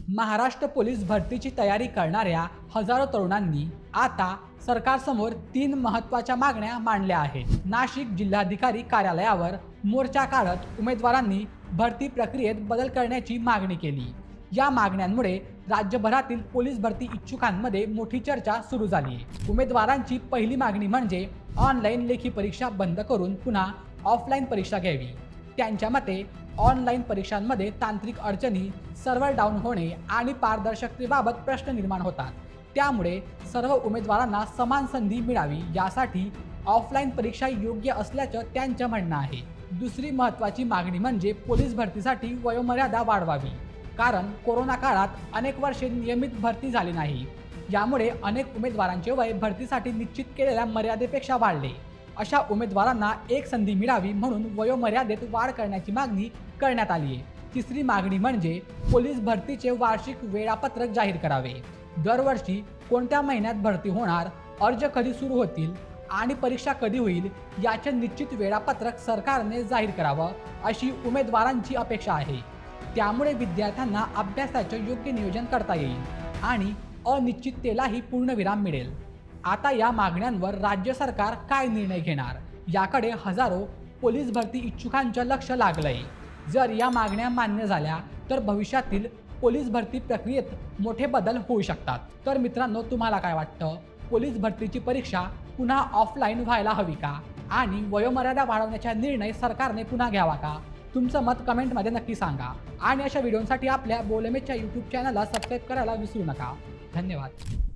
Maharashtra police भरतीची तयारी करणाऱ्या हजारो तरुणांनी आता सरकारसमोर 3 महत्त्वाच्या मागण्या मांडल्या आहेत। नाशिक जिल्हाधिकारी कार्यालयावर मोर्चा काढत उमेदवारांनी भरती प्रक्रियेत बदल करण्याची मागणी केली। या मागण्यांमुळे राज्यभरातील पोलीस भरती इच्छुकांमध्ये मोठी चर्चा सुरू झाली आहे। उमेदवारांची पहिली मागणी म्हणजे ऑनलाईन लेखी परीक्षा बंद करून पुन्हा ऑफलाईन परीक्षा घ्यावी। त्यांच्या मते ऑनलाईन परीक्षांमध्ये तांत्रिक अडचणी, सर्व्हर डाऊन होणे आणि पारदर्शकतेबाबत प्रश्न निर्माण होतात। त्यामुळे सर्व उमेदवारांना समान संधी मिळावी यासाठी ऑफलाईन परीक्षा योग्य असल्याचं त्यांचं म्हणणं आहे। दुसरी महत्त्वाची मागणी म्हणजे पोलीस भरतीसाठी वयोमर्यादा वाढवावी, कारण कोरोना काळात अनेक वर्षे नियमित भरती झाली नाही। यामुळे अनेक उमेदवारांचे वय भरतीसाठी निश्चित केलेल्या मर्यादेपेक्षा वाढले। अशा उमेदवारांना एक संधी मिळावी म्हणून वयोमर्यादेत वाढ करण्याची मागणी करण्यात आली आहे। तिसरी मागणी म्हणजे पोलीस भरतीचे वार्षिक वेळापत्रक जाहीर करावे। दरवर्षी कोणत्या महिन्यात भरती होणार, अर्ज कधी सुरू होतील आणि परीक्षा कधी होईल याचे निश्चित वेळापत्रक सरकारने जाहीर करावं अशी उमेदवारांची अपेक्षा आहे। त्यामुळे विद्यार्थ्यांना अभ्यासाचे योग्य नियोजन करता येईल आणि अनिश्चिततेलाही पूर्णविराम मिळेल। आता या मागण्यांवर राज्य सरकार काय निर्णय घेणार याकडे हजारो पोलीस भरती इच्छुकांचं लक्ष लागलंय। जर या मागण्या मान्य झाल्या तर भविष्यातील पोलीस भरती प्रक्रियेत मोठे बदल होऊ शकतात। तर मित्रांनो, तुम्हाला काय वाटतं? पोलीस भरतीची परीक्षा पुन्हा ऑफलाईन व्हायला हवी का आणि वयोमर्यादा वाढवण्याचा निर्णय सरकारने पुन्हा घ्यावा का? तुमचं मत कमेंटमध्ये नक्की सांगा आणि अशा व्हिडिओसाठी आपल्या बोलमेच्या यूट्यूब चॅनलला सबस्क्राईब करायला विसरू नका। धन्यवाद।